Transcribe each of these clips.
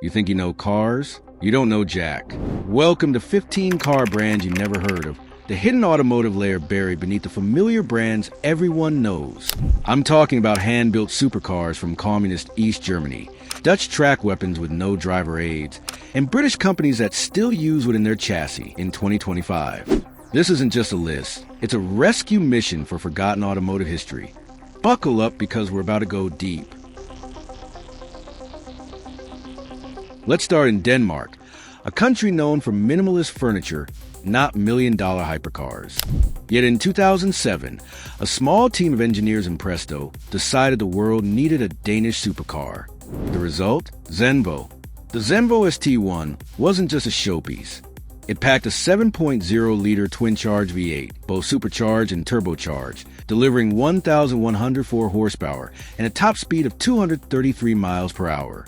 You think you know cars? You don't know jack. Welcome to 15 car brands you never heard of, the hidden automotive layer buried beneath the familiar brands everyone knows. I'm talking about hand-built supercars from communist East Germany, Dutch track weapons with no driver aids, and British companies that still use within their chassis in 2025. This isn't just a list, it's a rescue mission for forgotten automotive history. Buckle up because we're about to go deep. Let's start in Denmark, a country known for minimalist furniture, not million-dollar hypercars. Yet in 2007, a small team of engineers in Presto decided the world needed a Danish supercar. The result? Zenvo. The Zenvo ST1 wasn't just a showpiece. It packed a 7.0-liter twin-charged V8, both supercharged and turbocharged, delivering 1,104 horsepower and a top speed of 233 miles per hour.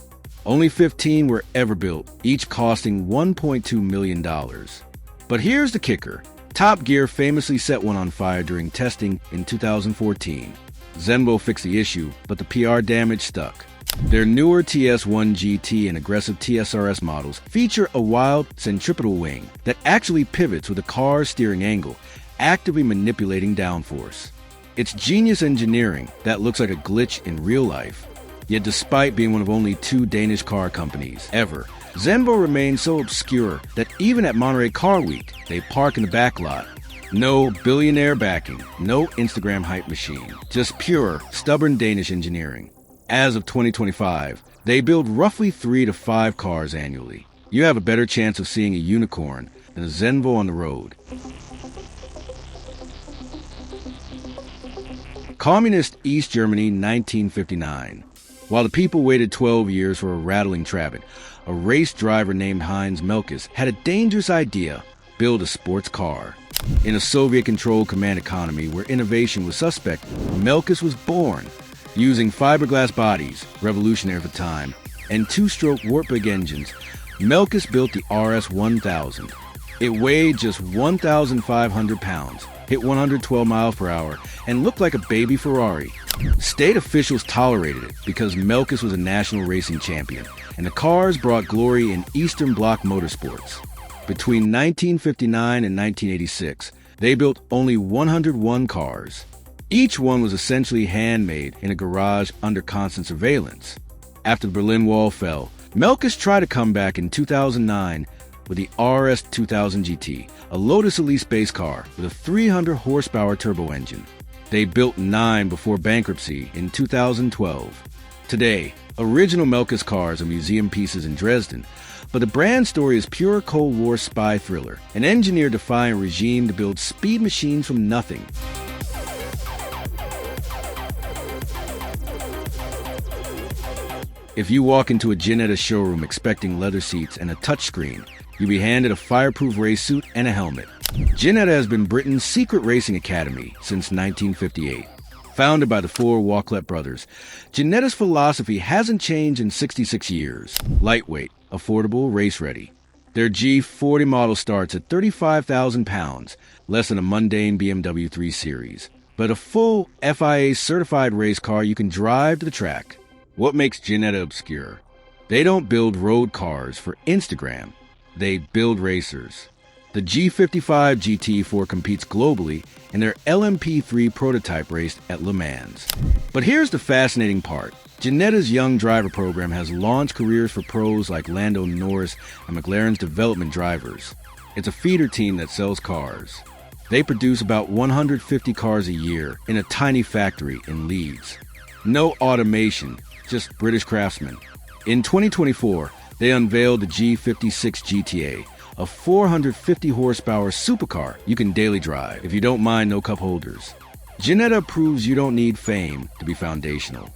Only 15 were ever built, each costing $1.2 million. But here's the kicker. Top Gear famously set one on fire during testing in 2014. Zenvo fixed the issue, but the PR damage stuck. Their newer TS1 GT and aggressive TSRS models feature a wild centripetal wing that actually pivots with the car's steering angle, actively manipulating downforce. It's genius engineering that looks like a glitch in real life. Yet despite being one of only 2 Danish car companies ever, Zenvo remains so obscure that even at Monterey Car Week, they park in the back lot. No billionaire backing, no Instagram hype machine, just pure, stubborn Danish engineering. As of 2025, they build roughly 3 to 5 cars annually. You have a better chance of seeing a unicorn than a Zenvo on the road. Communist East Germany, 1959. While the people waited 12 years for a rattling Trabant, a race driver named Melkus had a dangerous idea: build a sports car. In a Soviet-controlled command economy where innovation was suspect, Melkus was born. Using fiberglass bodies, revolutionary for the time, and 2-stroke Wartburg engines, Melkus built the RS 1000. It weighed just 1,500 pounds, hit 112 miles per hour, and looked like a baby Ferrari. State officials tolerated it because Melkus was a national racing champion, and the cars brought glory in Eastern Bloc motorsports. Between 1959 and 1986, they built only 101 cars. Each one was essentially handmade in a garage under constant surveillance. After the Berlin Wall fell, Melkus tried to come back in 2009 with the rarest 2000 GT, a Lotus Elise space car with a 300 horsepower turbo engine. They built 9 before bankruptcy in 2012. Today, original Melkus cars are museum pieces in Dresden, but the brand story is pure Cold War spy thriller, an engineer-defying regime to build speed machines from nothing. If you walk into a Ginetta showroom expecting leather seats and a touchscreen, you'll be handed a fireproof race suit and a helmet. Ginetta has been Britain's secret racing academy since 1958. Founded by the 4 Wauclet brothers, Ginetta's philosophy hasn't changed in 66 years. Lightweight, affordable, race-ready. Their G40 model starts at 35,000 pounds, less than a mundane BMW 3 Series, but a full FIA-certified race car you can drive to the track. What makes Ginetta obscure? They don't build road cars for Instagram. They build racers. The G55 GT4 competes globally, and their LMP3 prototype raced at Le Mans. But here's the fascinating part. Ginetta's Young Driver program has launched careers for pros like Lando Norris and McLaren's development drivers. It's a feeder team that sells cars. They produce about 150 cars a year in a tiny factory in Leeds. No automation, just British craftsmen. In 2024, they unveiled the G56 GTA, a 450 horsepower supercar you can daily drive if you don't mind no cup holders. Ginetta proves you don't need fame to be foundational.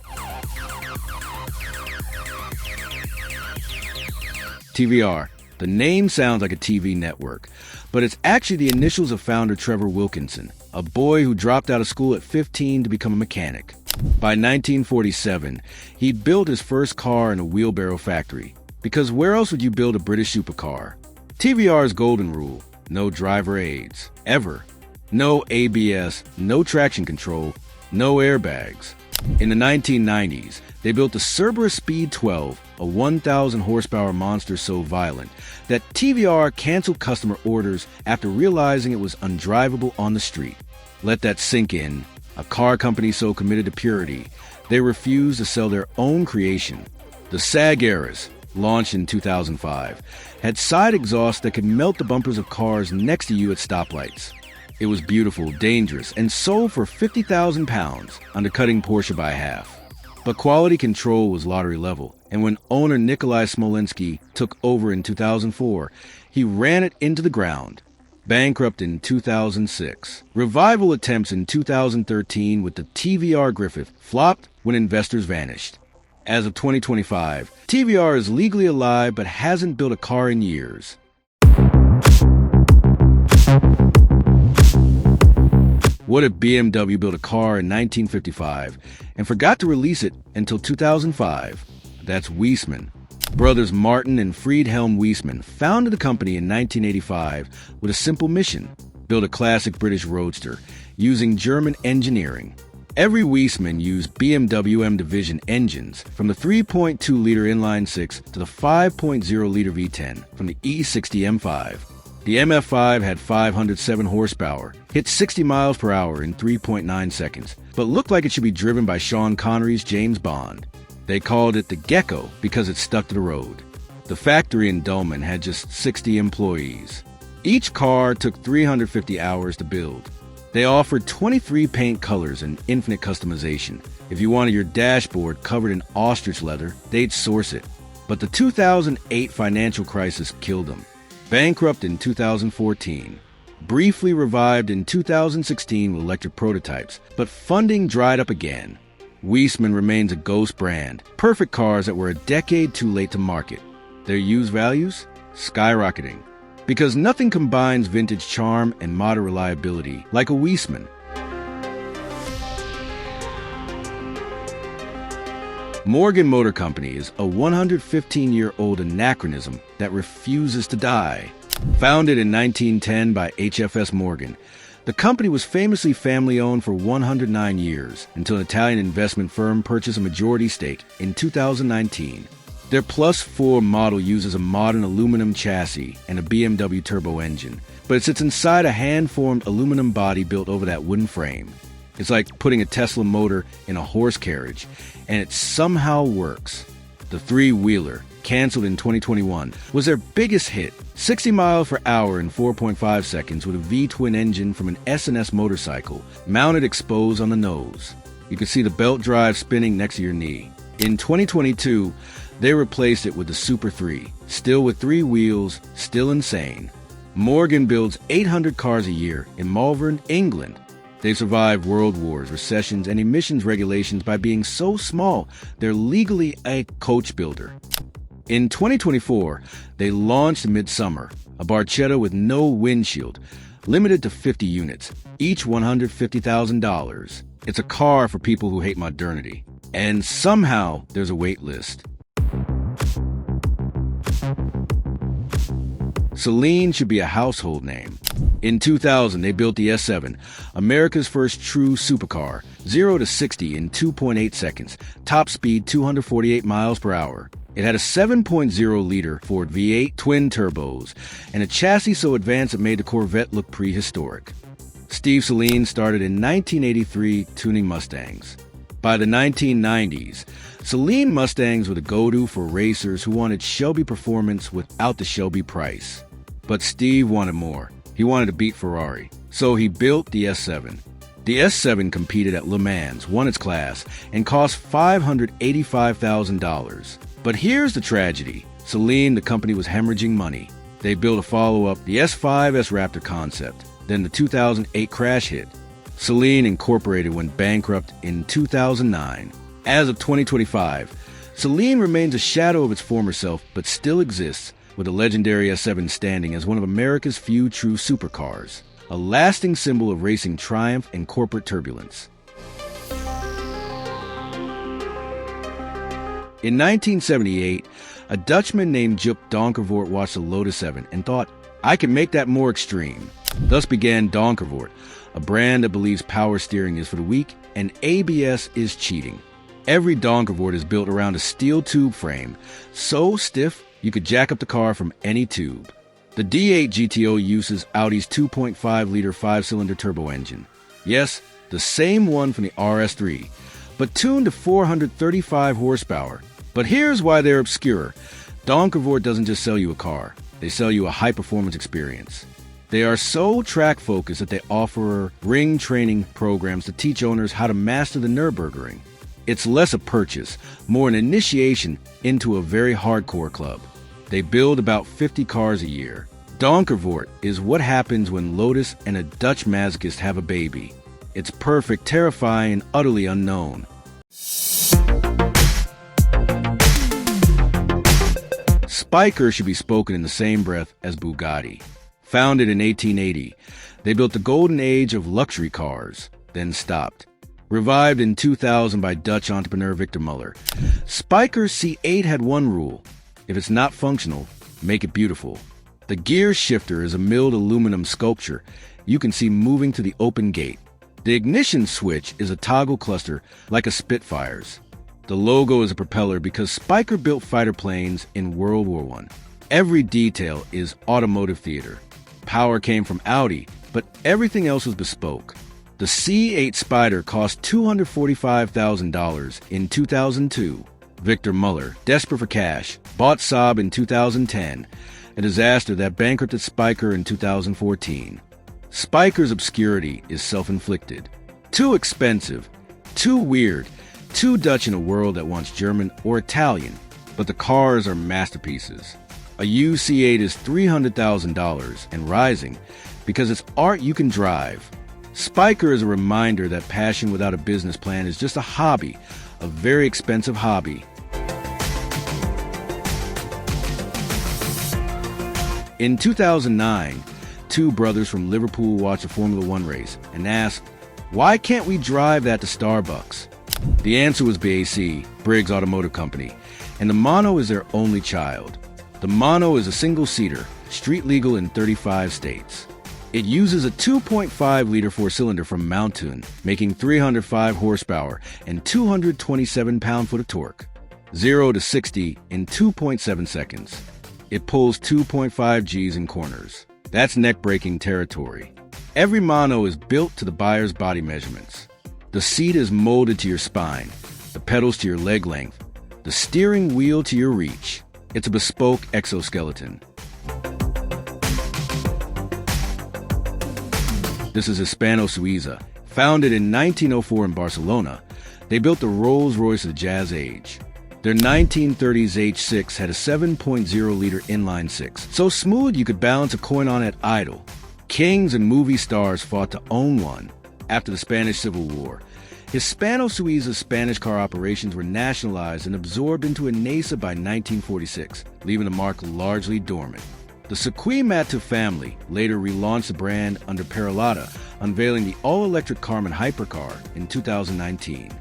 TVR. The name sounds like a TV network, but it's actually the initials of founder Trevor Wilkinson, a boy who dropped out of school at 15 to become a mechanic. By 1947, he'd built his first car in a wheelbarrow factory, because where else would you build a British supercar? TVR's golden rule: no driver aids, ever. No ABS, no traction control, no airbags. In the 1990s, They built the Cerberus Speed 12, a 1,000 horsepower monster so violent that TVR canceled customer orders after realizing it was undrivable on the street. Let that sink in. A car company so committed to purity, they refused to sell their own creation. The Sagaris, launched in 2005, had side exhausts that could melt the bumpers of cars next to you at stoplights. It was beautiful, dangerous, and sold for £50,000, undercutting Porsche by half. But quality control was lottery level, and when owner Nikolai Smolensky took over in 2004, he ran it into the ground. Bankrupt in 2006. Revival attempts in 2013 with the TVR Griffith flopped when investors vanished. As of 2025, TVR is legally alive but hasn't built a car in years. What if BMW built a car in 1955 and forgot to release it until 2005? That's Wiesmann. Brothers Martin and Friedhelm Wiesmann founded the company in 1985 with a simple mission: build a classic British roadster using German engineering. Every Wiesmann used BMW M Division engines, from the 3.2-liter inline-six to the 5.0-liter V10 from the E60 M5. The MF5 had 507 horsepower, hit 60 miles per hour in 3.9 seconds, but looked like it should be driven by Sean Connery's James Bond. They called it the Gecko because it stuck to the road. The factory in Dulman had just 60 employees. Each car took 350 hours to build. They offered 23 paint colors and infinite customization. If you wanted your dashboard covered in ostrich leather, they'd source it. But the 2008 financial crisis killed them. Bankrupt in 2014. Briefly revived in 2016 with electric prototypes, but funding dried up again. Wiesmann remains a ghost brand, perfect cars that were a decade too late to market. Their used values? Skyrocketing. Because nothing combines vintage charm and modern reliability like a Wiesmann. Morgan Motor Company is a 115-year-old anachronism that refuses to die. Founded in 1910 by HFS Morgan, the company was famously family-owned for 109 years until an Italian investment firm purchased a majority stake in 2019. Their Plus 4 model uses a modern aluminum chassis and a BMW turbo engine, but it sits inside a hand-formed aluminum body built over that wooden frame. It's like putting a Tesla motor in a horse carriage, and it somehow works. The three-wheeler, canceled in 2021, was their biggest hit, 60 miles per hour in 4.5 seconds with a V-twin engine from an S&S motorcycle, mounted exposed on the nose. You could see the belt drive spinning next to your knee. In 2022, they replaced it with the Super 3, still with 3 wheels, still insane. Morgan builds 800 cars a year in Malvern, England. They survived world wars, recessions, and emissions regulations by being so small, they're legally a coach builder. In 2024, they launched Midsummer, a Barchetta with no windshield, limited to 50 units, each $150,000. It's a car for people who hate modernity. And somehow, there's a wait list. Saleen should be a household name. In 2000, they built the S7, America's first true supercar, 0 to 60 in 2.8 seconds, top speed 248 miles per hour. It had a 7.0-liter Ford V8 twin turbos, and a chassis so advanced it made the Corvette look prehistoric. Steve Saleen started in 1983 tuning Mustangs. By the 1990s, Saleen Mustangs were the go-to for racers who wanted Shelby performance without the Shelby price. But Steve wanted more. He wanted to beat Ferrari, so he built the S7. The S7 competed at Le Mans, won its class, and cost $585,000. But here's the tragedy. Saleen, the company, was hemorrhaging money. They built a follow-up, the S5 S-Raptor concept. Then the 2008 crash hit. Saleen Incorporated went bankrupt in 2009. As of 2025, Saleen remains a shadow of its former self, but still exists, with the legendary S7 standing as one of America's few true supercars, a lasting symbol of racing triumph and corporate turbulence. In 1978, a Dutchman named Joop Donkervoort watched the Lotus 7 and thought, I can make that more extreme. Thus began Donkervoort, a brand that believes power steering is for the weak and ABS is cheating. Every Donkervoort is built around a steel tube frame, so stiff you could jack up the car from any tube. The D8 GTO uses Audi's 2.5-liter 5-cylinder turbo engine. Yes, the same one from the RS3, but tuned to 435 horsepower. But here's why they're obscure. Donkervoort doesn't just sell you a car, they sell you a high-performance experience. They are so track-focused that they offer ring training programs to teach owners how to master the Nürburgring. It's less a purchase, more an initiation into a very hardcore club. They build about 50 cars a year. Donkervoort is what happens when Lotus and a Dutch masochist have a baby. It's perfect, terrifying, and utterly unknown. Spyker should be spoken in the same breath as Bugatti. Founded in 1880, they built the golden age of luxury cars, then stopped. Revived in 2000 by Dutch entrepreneur Victor Muller, Spyker's C8 had one rule: if it's not functional, make it beautiful. The gear shifter is a milled aluminum sculpture you can see moving to the open gate. The ignition switch is a toggle cluster like a Spitfire's. The logo is a propeller because Spyker built fighter planes in World War I. Every detail is automotive theater. Power came from Audi, but everything else was bespoke. The C8 Spider cost $245,000 in 2002. Victor Muller, desperate for cash, bought Saab in 2010, a disaster that bankrupted Spyker in 2014. Spyker's obscurity is self-inflicted. Too expensive, too weird, too Dutch in a world that wants German or Italian, but the cars are masterpieces. A used C8 is $300,000 and rising because it's art you can drive. Spyker is a reminder that passion without a business plan is just a hobby, a very expensive hobby. In 2009, two brothers from Liverpool watched a Formula One race and asked, "Why can't we drive that to Starbucks?" The answer was BAC, Briggs Automotive Company, and the Mono is their only child. The Mono is a single-seater, street legal in 35 states. It uses a 2.5-liter four-cylinder from Mountain, making 305 horsepower and 227 pound-foot of torque. 0 to 60 in 2.7 seconds. It pulls 2.5 Gs in corners. That's neck-breaking territory. Every Mono is built to the buyer's body measurements. The seat is molded to your spine, the pedals to your leg length, the steering wheel to your reach. It's a bespoke exoskeleton. This is Hispano-Suiza. Founded in 1904 in Barcelona, they built the Rolls-Royce of the Jazz Age. Their 1930s H6 had a 7.0-liter inline-six, so smooth you could balance a coin on it idle. Kings and movie stars fought to own one. After the Spanish Civil War, Hispano-Suiza's Spanish car operations were nationalized and absorbed into Enesa by 1946, leaving the marque largely dormant. The Sequim family later relaunched the brand under Peralata, unveiling the all-electric Carmen hypercar in 2019.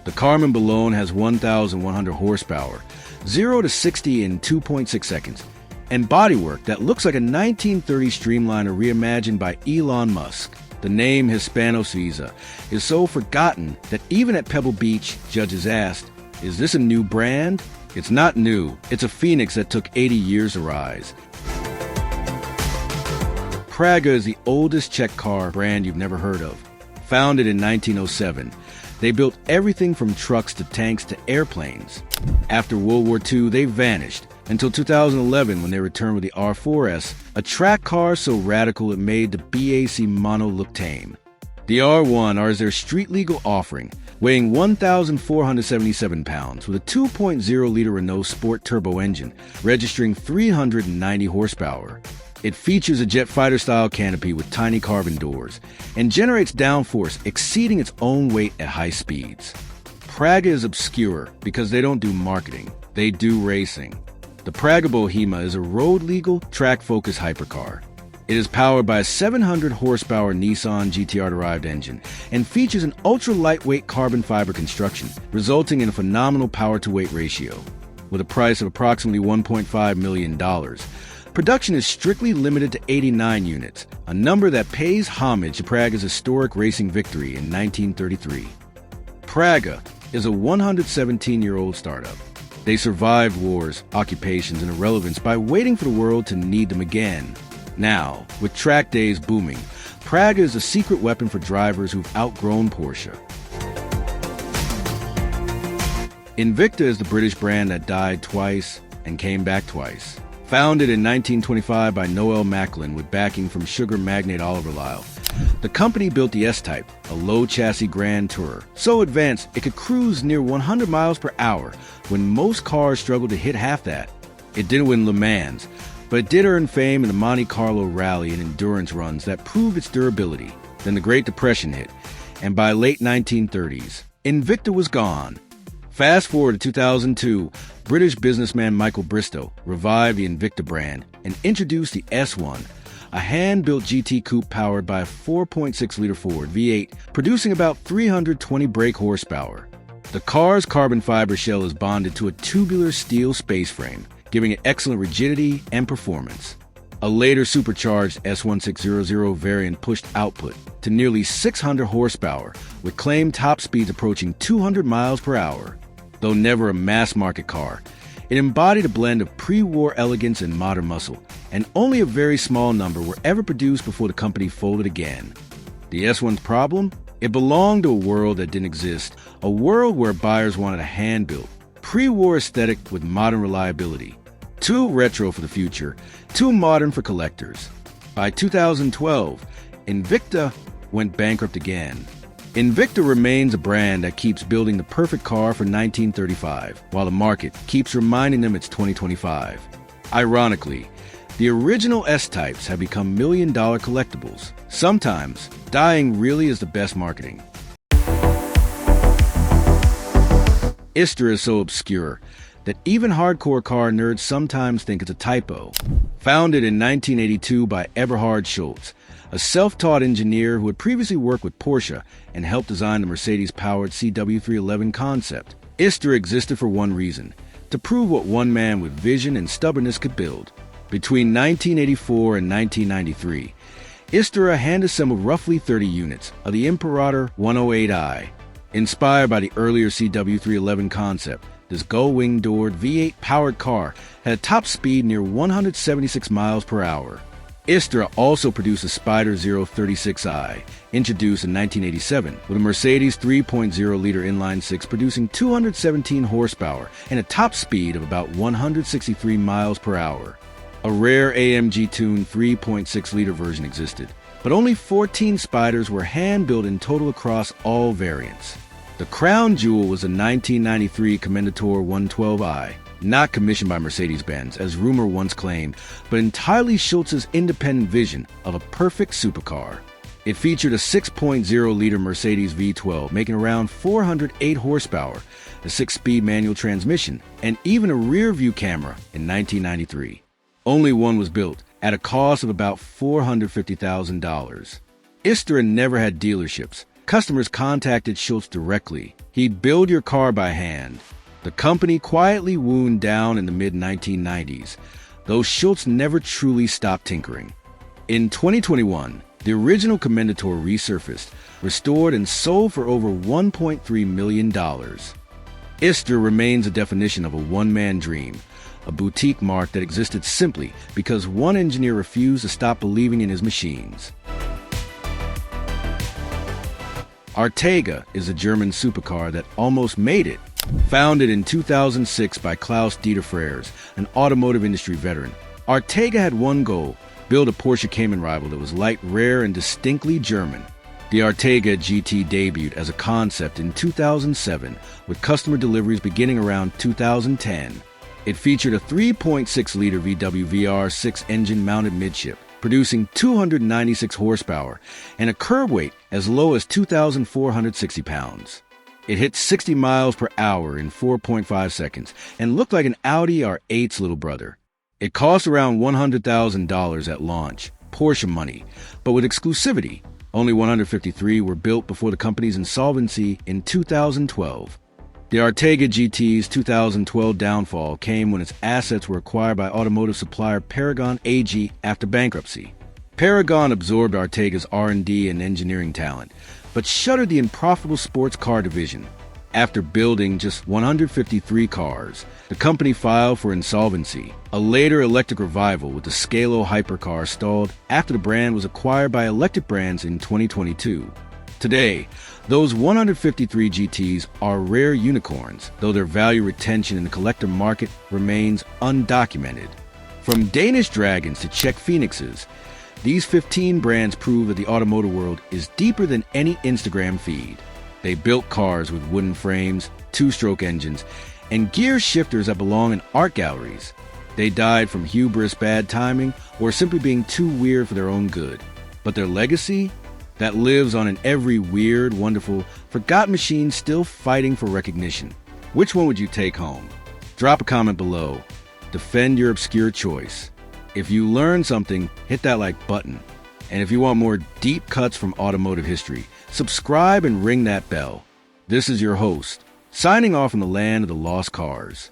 The Carmen Ballone has 1,100 horsepower, 0 to 60 in 2.6 seconds, and bodywork that looks like a 1930s Streamliner reimagined by Elon Musk. The name Hispano-Suiza is so forgotten that even at Pebble Beach, judges asked, "Is this a new brand?" It's not new. It's a phoenix that took 80 years to rise. Praga is the oldest Czech car brand you've never heard of. Founded in 1907, they built everything from trucks to tanks to airplanes. After World War II, they vanished until 2011 when they returned with the R4S, a track car so radical it made the BAC Mono look tame. The R1 is their street-legal offering, weighing 1,477 pounds with a 2.0-liter Renault Sport turbo engine, registering 390 horsepower. It features a jet fighter-style canopy with tiny carbon doors and generates downforce exceeding its own weight at high speeds. Praga is obscure because they don't do marketing, they do racing. The Praga Bohema is a road-legal, track-focused hypercar. It is powered by a 700-horsepower Nissan GTR-derived engine and features an ultra-lightweight carbon fiber construction, resulting in a phenomenal power-to-weight ratio. With a price of approximately $1.5 million, production is strictly limited to 89 units, a number that pays homage to Praga's historic racing victory in 1933. Praga is a 117-year-old startup. They survived wars, occupations, and irrelevance by waiting for the world to need them again. Now, with track days booming, Praga is a secret weapon for drivers who've outgrown Porsche. Invicta is the British brand that died twice and came back twice. Founded in 1925 by Noel Macklin with backing from sugar magnate Oliver Lyle, the company built the S-Type, a low-chassis Grand Tourer, so advanced it could cruise near 100 miles per hour when most cars struggled to hit half that. It didn't win Le Mans, but it did earn fame in the Monte Carlo rally and endurance runs that proved its durability. Then the Great Depression hit, and by late 1930s, Invicta was gone. Fast forward to 2002, British businessman Michael Bristow revived the Invicta brand and introduced the S1, a hand-built GT coupe powered by a 4.6-liter Ford V8, producing about 320 brake horsepower. The car's carbon fiber shell is bonded to a tubular steel space frame, giving it excellent rigidity and performance. A later supercharged S1600 variant pushed output to nearly 600 horsepower, with claimed top speeds approaching 200 miles per hour. Though never a mass-market car, it embodied a blend of pre-war elegance and modern muscle, and only a very small number were ever produced before the company folded again. The S1's problem? It belonged to a world that didn't exist, a world where buyers wanted a hand-built, pre-war aesthetic with modern reliability. Too retro for the future, too modern for collectors. By 2012, Invicta went bankrupt again. Invicta remains a brand that keeps building the perfect car for 1935, while the market keeps reminding them it's 2025. Ironically, the original S-Types have become million-dollar collectibles. Sometimes, dying really is the best marketing. Isdera is so obscure that even hardcore car nerds sometimes think it's a typo. Founded in 1982 by Eberhard Schultz, a self-taught engineer who had previously worked with Porsche and helped design the Mercedes-powered CW311 concept, Isdera existed for one reason: to prove what one man with vision and stubbornness could build. Between 1984 and 1993, Isdera hand-assembled roughly 30 units of the Imperator 108i. Inspired by the earlier CW311 concept, this gull-wing-doored V8 powered car had a top speed near 176 miles per hour. Isdera also produced a Spyder 036i, introduced in 1987, with a Mercedes 3.0-liter inline-six producing 217 horsepower and a top speed of about 163 miles per hour. A rare AMG-tuned 3.6-liter version existed, but only 14 Spyders were hand-built in total across all variants. The crown jewel was a 1993 Commendatore 112i, not commissioned by Mercedes-Benz, as rumor once claimed, but entirely Schultz's independent vision of a perfect supercar. It featured a 6.0-liter Mercedes V12, making around 408 horsepower, a 6-speed manual transmission, and even a rear-view camera in 1993. Only one was built, at a cost of about $450,000. Isdera never had dealerships. Customers contacted Schultz directly. He'd build your car by hand. The company quietly wound down in the mid-1990s, though Schultz never truly stopped tinkering. In 2021, the original Commendatore resurfaced, restored, and sold for over $1.3 million. Isdera remains a definition of a one-man dream, a boutique marque that existed simply because one engineer refused to stop believing in his machines. Artega is a German supercar that almost made it. Founded in 2006 by Klaus-Dieter Frers, an automotive industry veteran, Artega had one goal: build a Porsche Cayman rival that was light, rare, and distinctly German. The Artega GT debuted as a concept in 2007, with customer deliveries beginning around 2010. It featured a 3.6-liter VW VR6 engine mounted midship, producing 296 horsepower, and a curb weight as low as 2,460 pounds. It hit 60 miles per hour in 4.5 seconds and looked like an Audi R8's little brother. It cost around $100,000 at launch, Porsche money, but with exclusivity. Only 153 were built before the company's insolvency in 2012. The Artega GT's 2012 downfall came when its assets were acquired by automotive supplier Paragon AG after bankruptcy. Paragon absorbed Artega's R&D and engineering talent, but shuttered the unprofitable sports car division. After building just 153 cars, the company filed for insolvency. A later electric revival with the Scalo hypercar stalled after the brand was acquired by electric brands in 2022. Today, those 153 GTs are rare unicorns, though their value retention in the collector market remains undocumented. From Danish dragons to Czech phoenixes, these 15 brands prove that the automotive world is deeper than any Instagram feed. They built cars with wooden frames, two-stroke engines, and gear shifters that belong in art galleries. They died from hubris, bad timing, or simply being too weird for their own good. But their legacy? That lives on in every weird, wonderful, forgotten machine still fighting for recognition. Which one would you take home? Drop a comment below. Defend your obscure choice. If you learned something, hit that like button. And if you want more deep cuts from automotive history, subscribe and ring that bell. This is your host, signing off from the land of the lost cars.